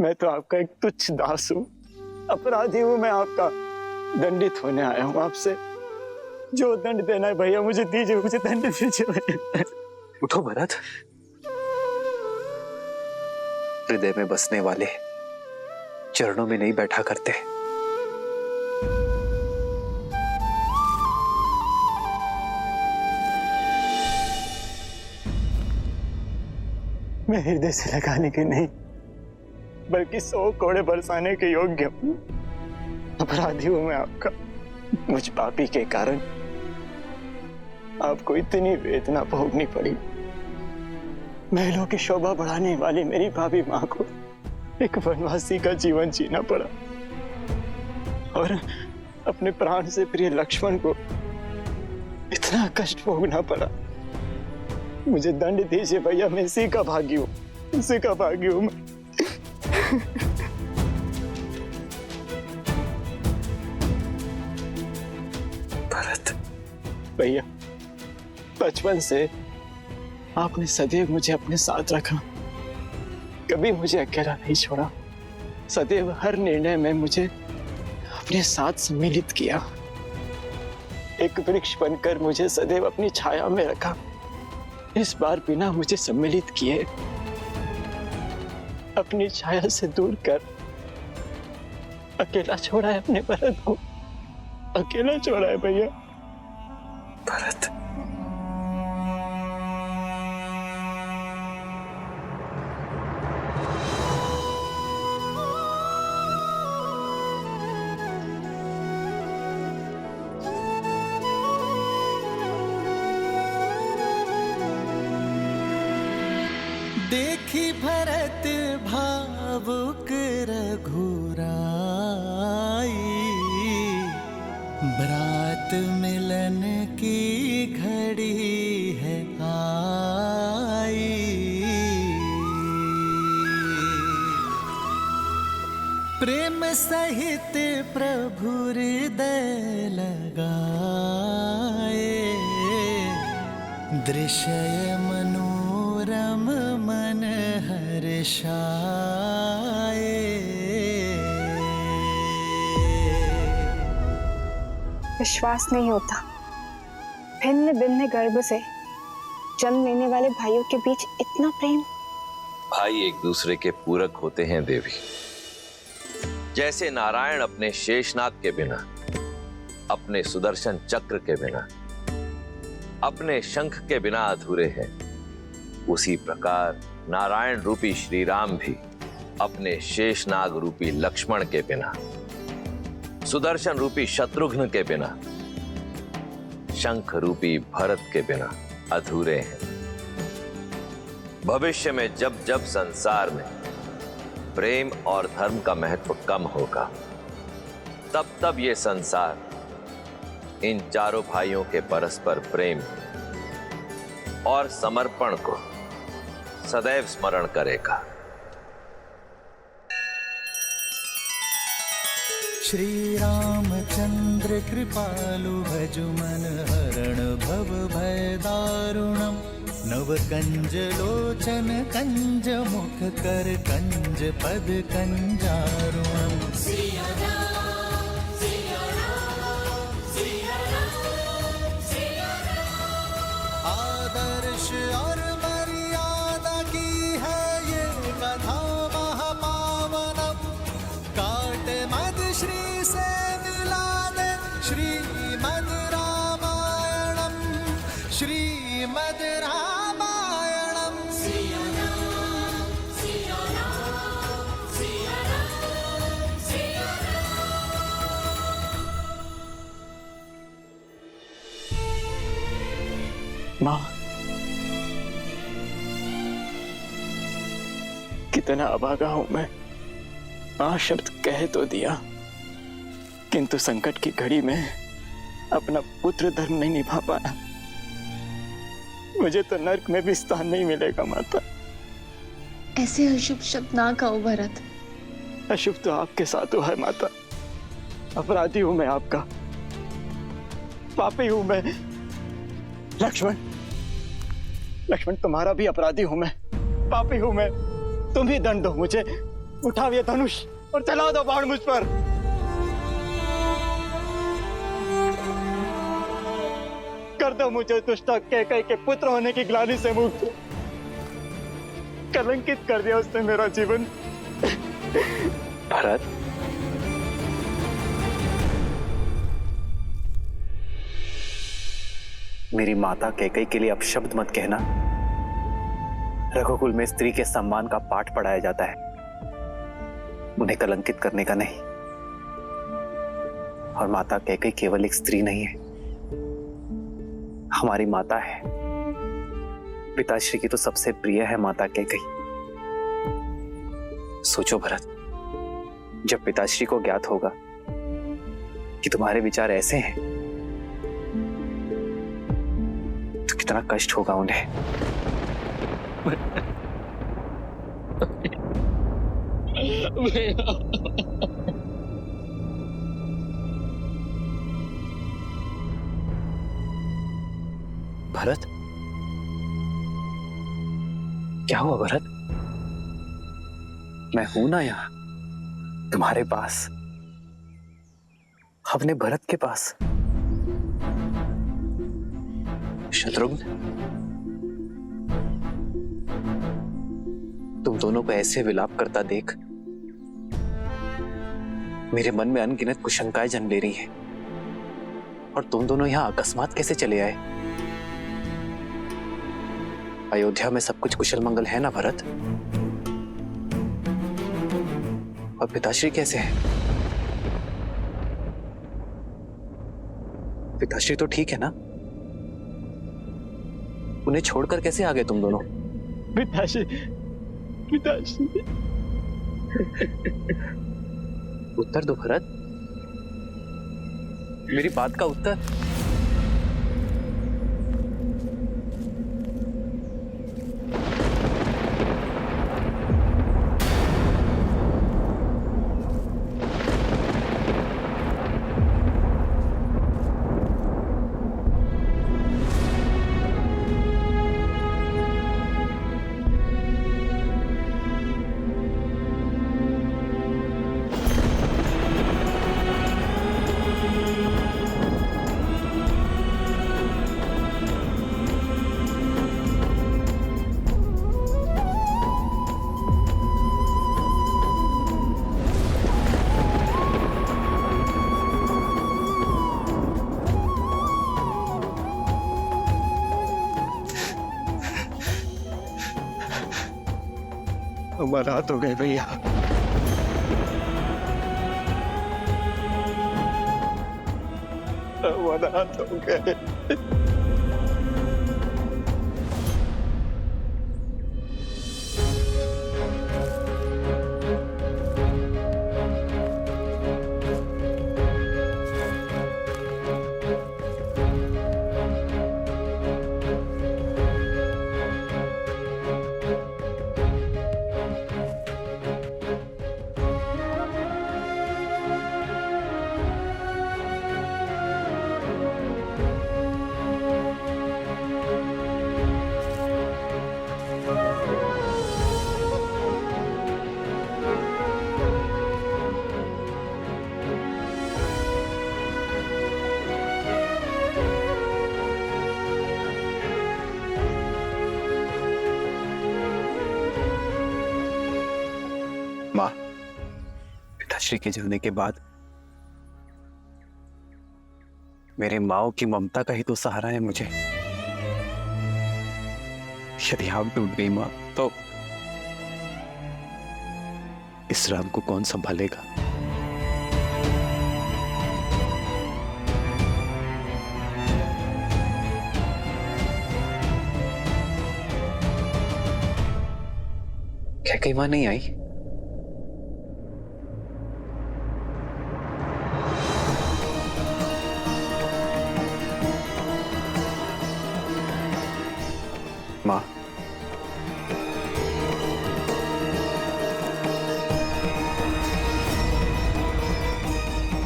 मैं तो आपका एक तुच्छ दास हूँ, अपराधी हूँ। मैं आपका दंडित होने आया हूँ आपसे। जो दंड देना है भैया मुझे दीजिए, मुझे दंड दीजिए भैया। उठो भरत। हृदय में बसने वाले चरणों में नहीं बैठा करते। मैं हृदय से लगाने के नहीं बल्कि 100 कोड़े बरसाने के योग्य हूँ। अपराधी हूँ मैं आपका। मुझ पापी के कारण आपको इतनी वेदना भोगनी पड़ी। महलों की शोभा बढ़ाने वाली मेरी भाभी माँ को एक वनवासी का जीवन जीना पड़ा और अपने प्राण से प्रिय लक्ष्मण को इतना कष्ट भोगना पड़ा। मुझे दंड दीजिए भैया, मैं इसी का भागी हूँ, इसी का भागी हूँ मैं। भरत भैया, बचपन से आपने सदैव मुझे अपने साथ रखा, कभी मुझे अकेला नहीं छोड़ा। सदैव हर निर्णय में मुझे अपने साथ सम्मिलित किया। एक वृक्ष बनकर मुझे सदैव अपनी छाया में रखा। इस बार बिना मुझे सम्मिलित किए अपनी छाया से दूर कर अकेला छोड़ा है अपने भरत को, अकेला छोड़ा है भैया। भरत देखी भरत भावुक रघुराई, ब्रात मिलन की घड़ी है आई। प्रेम सहित प्रभु हृदय लगाए, दृश्य मनोरम मन हर्षाए। विश्वास नहीं होता, भिन्न भिन्न गर्भ से जन्म लेने वाले भाइयों के बीच इतना प्रेम। भाई एक दूसरे के पूरक होते हैं देवी। जैसे नारायण अपने शेषनाग के बिना, अपने सुदर्शन चक्र के बिना, अपने शंख के बिना अधूरे हैं, उसी प्रकार नारायण रूपी श्री राम भी अपने शेषनाग रूपी लक्ष्मण के बिना, सुदर्शन रूपी शत्रुघ्न के बिना, शंख रूपी भरत के बिना अधूरे हैं। भविष्य में जब जब संसार में प्रेम और धर्म का महत्व कम होगा, तब तब ये संसार इन चारों भाइयों के परस्पर प्रेम और समर्पण को सदैव स्मरण करेगा। श्री रामचंद्र कृपालु भजु मन हरण भव भय दारुणम। नव कंज लोचन कंज मुख कर कंज पद कंजारुणम। आदर्श और मर्यादा की है ये कथा महापावनम। काट मद श्री से मिला दे श्रीमद रामायणम, श्रीमद रामायणम। माँ, कितना अभागा हूं मैं। मां शब्द कह तो दिया, किंतु संकट की घड़ी में अपना पुत्र धर्म नहीं निभा पाया। मुझे तो नर्क में भी स्थान नहीं मिलेगा माता। ऐसे अशुभ शब्द ना कहो भरत। अशुभ तो आपके साथ हुआ है माता। अपराधी हूं मैं आपका, पापी हूं मैं। लक्ष्मण, लक्ष्मण तुम्हारा भी अपराधी हूं मैं, पापी हूं मैं। तुम ही दंड दो मुझे, उठाओ ये धनुष और चला दो बाण मुझ पर। कर दो मुझे दुष्टा कैकई के पुत्र होने की ग्लानि से मुक्त। कलंकित कर दिया उसने मेरा जीवन। भरत, मेरी माता कैकई के लिए अपशब्द मत कहना। रघुकुल में स्त्री के सम्मान का पाठ पढ़ाया जाता है, उन्हें कलंकित करने का नहीं। और माता कैकई केवल एक स्त्री नहीं है, हमारी माता है। पिताश्री की तो सबसे प्रिय है माता कैकई। सोचो भरत, जब पिताश्री को ज्ञात होगा कि तुम्हारे विचार ऐसे हैं तो कितना कष्ट होगा उन्हें। भरत, क्या हुआ भरत? मैं हूं ना यहां तुम्हारे पास, अपने भरत के पास। शत्रुघ्न, तुम दोनों को ऐसे विलाप करता देख मेरे मन में अनगिनत कुशंकाएं जन्म ले रही हैं। और तुम दोनों यहां अकस्मात कैसे चले आए? अयोध्या में सब कुछ कुशल मंगल है ना भरत? और पिताश्री कैसे हैं? पिताश्री तो ठीक है ना? उन्हें छोड़कर कैसे आ गए तुम दोनों? पिताश्री, पिताश्री। उत्तर दो भरत, मेरी बात का उत्तर। हमारा हाथ हो गए भैया। हमारा हाथ हो गए। मां, पिताश्री के जाने के बाद मेरे माओ की ममता का ही तो सहारा है मुझे। यदि आप टूट गई मां, तो इस राम को कौन संभालेगा? क्या कई मां नहीं आई? मां,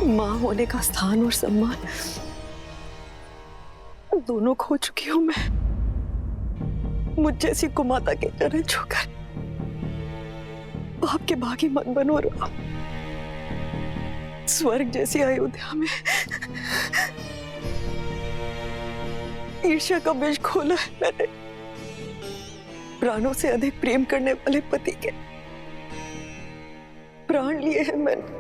माँ होने का स्थान और सम्मान दोनों खो चुकी हूं मैं। मुझ जैसी कुमाता के चरण छूकर पाप के भागी मत बनो राम। स्वर्ग जैसी अयोध्या में ईर्ष्या का बीज खोला है मैंने। प्राणों से अधिक प्रेम करने वाले पति के प्राण लिए हैं मैंने।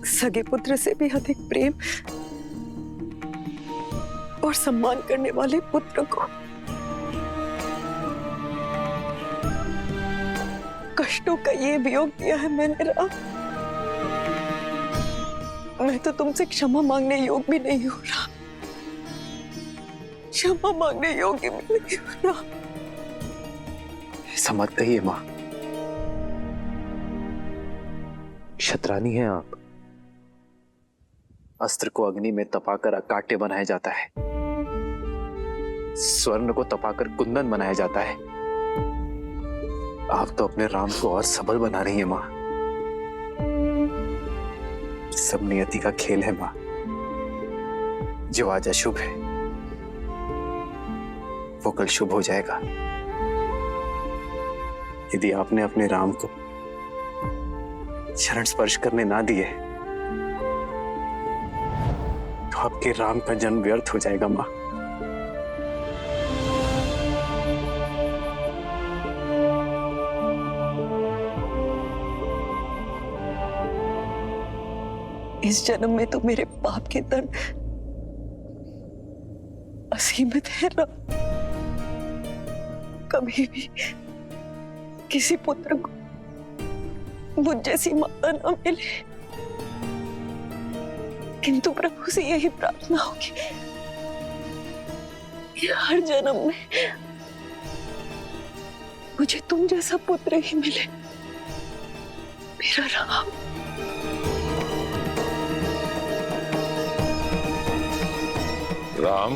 सगे पुत्र से भी अधिक प्रेम और सम्मान करने वाले पुत्र को कष्टों का ये वियोग दिया है मैंने राम। मैं तो तुमसे क्षमा मांगने योग्य भी नहीं हो रहा, क्षमा मांगने योग्य भी नहीं हो रहा। ऐसा मत कहिए माँ, क्षत्रानी हैं आप। अस्त्र को अग्नि में तपाकर अकाट्य बनाया जाता है, स्वर्ण को तपाकर कुंदन बनाया जाता है। आप तो अपने राम को और सबल बना रही हैं माँ। सब नियति का खेल है माँ। जो आज अशुभ है वो कल शुभ हो जाएगा। यदि आपने अपने राम को चरण स्पर्श करने ना दिए तो आपके राम का जन्म व्यर्थ हो जाएगा मां। इस जन्म में तो मेरे पाप के दंड असीमित है राम। कभी भी किसी पुत्र को मुझ जैसी माता न मिले, किंतु प्रभु से यही प्रार्थना होगी कि हर जन्म में मुझे तुम जैसा पुत्र ही मिले, मेरा राम। राम,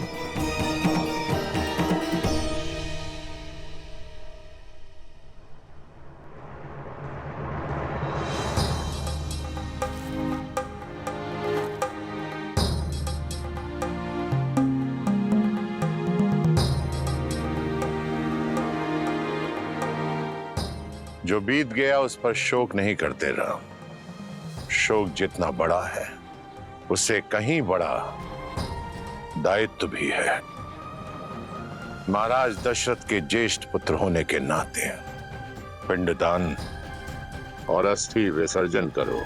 जो बीत गया उस पर शोक नहीं करते राम। शोक जितना बड़ा है उससे कहीं बड़ा दायित्व भी है। महाराज दशरथ के ज्येष्ठ पुत्र होने के नाते पिंडदान और अस्थि विसर्जन करो।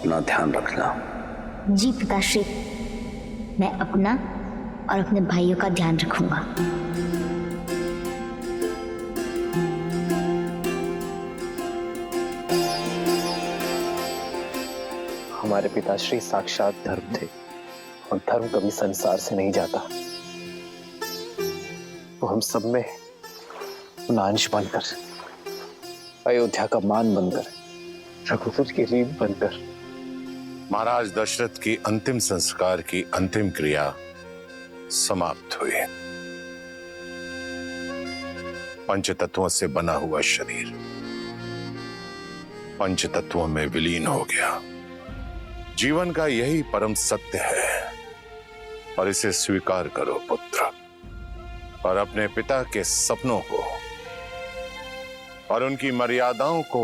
अपना ध्यान रखना। जी पिताश्री, मैं अपना और अपने भाइयों का ध्यान रखूंगा। हमारे पिताश्री साक्षात धर्म थे और धर्म कभी संसार से नहीं जाता। वो हम सब में अंश बनकर, अयोध्या का मान बनकर, रघुकुल की रीत बनकर। महाराज दशरथ की अंतिम संस्कार की अंतिम क्रिया समाप्त हुई। पंचतत्वों से बना हुआ शरीर पंचतत्वों में विलीन हो गया। जीवन का यही परम सत्य है और इसे स्वीकार करो पुत्र, और अपने पिता के सपनों को और उनकी मर्यादाओं को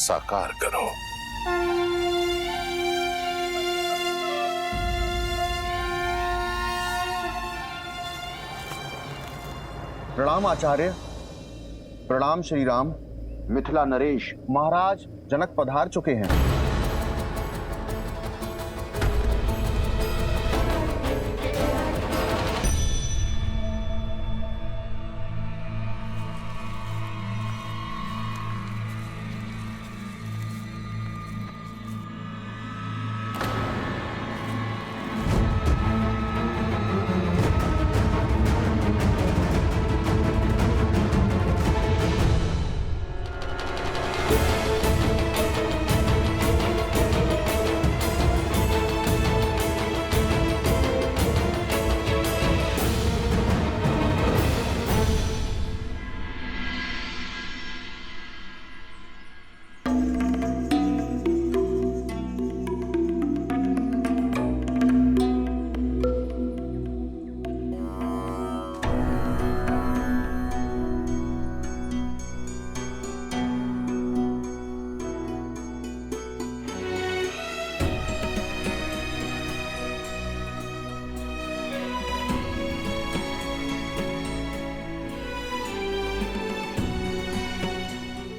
साकार करो। प्रणाम आचार्य। प्रणाम श्री राम। मिथिला नरेश, महाराज जनक पधार चुके हैं।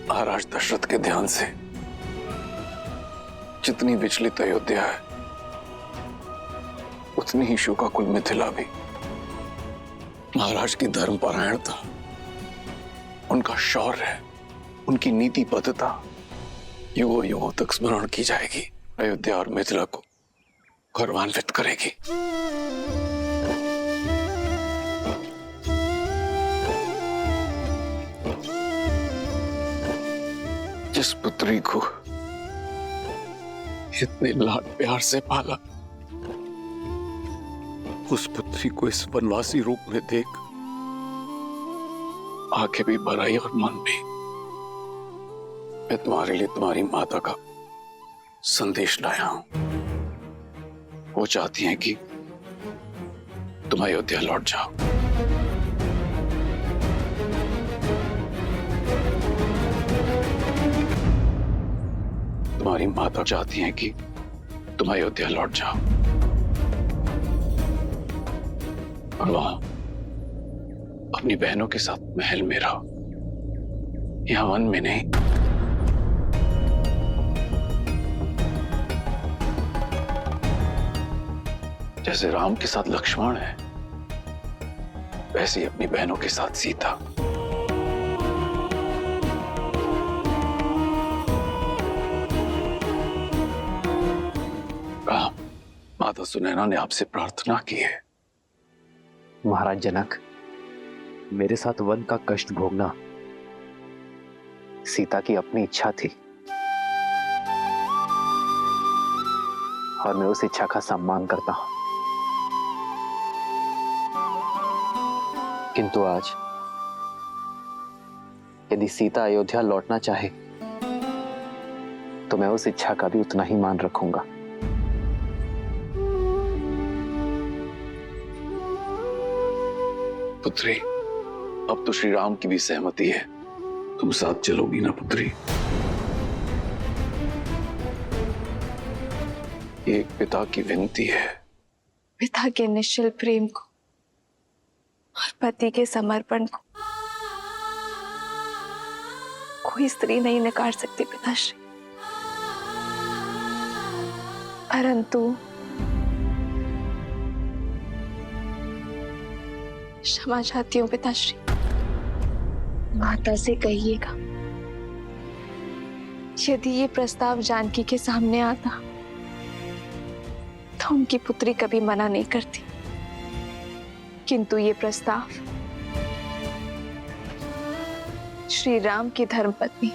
महाराज दशरथ के ध्यान से जितनी विचलित अयोध्या है, उतनी ही शोकाकुल मिथिला भी। महाराज की धर्मपरायणता, उनका शौर्य, उनकी नीतिबद्धता युगों युगों तक स्मरण की जाएगी। अयोध्या और मिथिला को गौरवान्वित करेगी। जिस पुत्री को इतने लाड प्यार से पाला, उस पुत्री को इस वनवासी रूप में देख आंखें भी भर आई और मन भी। मैं तुम्हारे लिए तुम्हारी माता का संदेश लाया हूं। वो चाहती हैं कि तुम अयोध्या लौट जाओ। तुम्हारी माता चाहती हैं कि तुम अयोध्या लौट जाओ और वहां अपनी बहनों के साथ महल में रहो, यहां वन में नहीं। जैसे राम के साथ लक्ष्मण है, वैसे ही अपनी बहनों के साथ सीता। माता सुनैना ने आपसे प्रार्थना की है। महाराज जनक, मेरे साथ वन का कष्ट भोगना सीता की अपनी इच्छा थी और मैं उस इच्छा का सम्मान करता हूं। किंतु आज यदि सीता अयोध्या लौटना चाहे तो मैं उस इच्छा का भी उतना ही मान रखूंगा। पुत्री, अब तो श्री राम की भी सहमति है। तुम साथ चलोगी ना पुत्री? एक पिता की विनती है। पिता के निश्चल प्रेम को और पति के समर्पण को कोई स्त्री नहीं नकार सकती पिताश्री। परंतु क्षमा चाहती हूँ पिताश्री। माता से कहिएगा यदि ये प्रस्ताव जानकी के सामने आता तो उनकी पुत्री कभी मना नहीं करती, किंतु ये प्रस्ताव श्री राम की धर्मपत्नी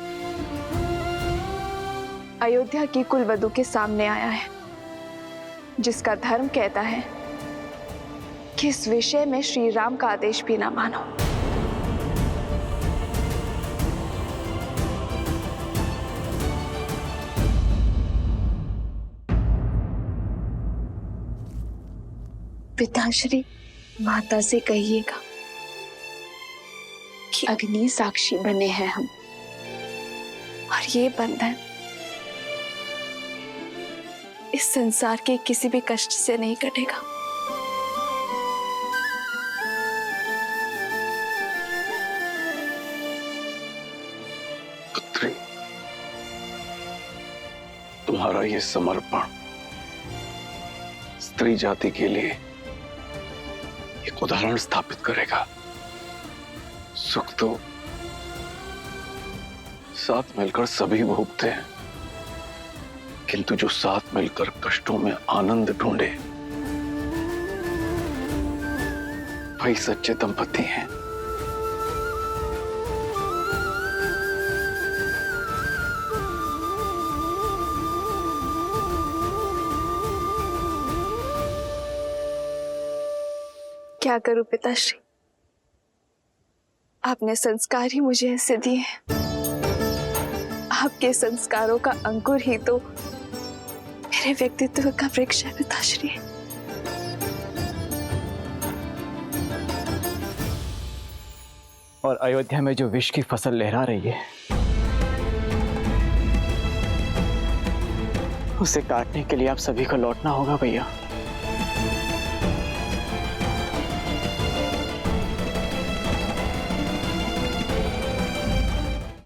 अयोध्या की कुलवधू के सामने आया है, जिसका धर्म कहता है कि इस विषय में श्री राम का आदेश भी ना मानो। पिताश्री, माता से कहिएगा कि अग्नि साक्षी बने हैं हम, और ये बंधन इस संसार के किसी भी कष्ट से नहीं कटेगा। पुत्री, तुम्हारा ये समर्पण स्त्री जाति के लिए एक उदाहरण स्थापित करेगा। सुख तो साथ मिलकर सभी भोगते हैं, किंतु जो साथ मिलकर कष्टों में आनंद ढूंढे वही सच्चे दंपति हैं। क्या करूं पिताश्री, आपने संस्कार ही मुझे ऐसे दिए। आपके संस्कारों का अंकुर ही तो मेरे व्यक्तित्व का वृक्ष है पिताश्री। और अयोध्या में जो विष की फसल लहरा रही है उसे काटने के लिए आप सभी को लौटना होगा भैया।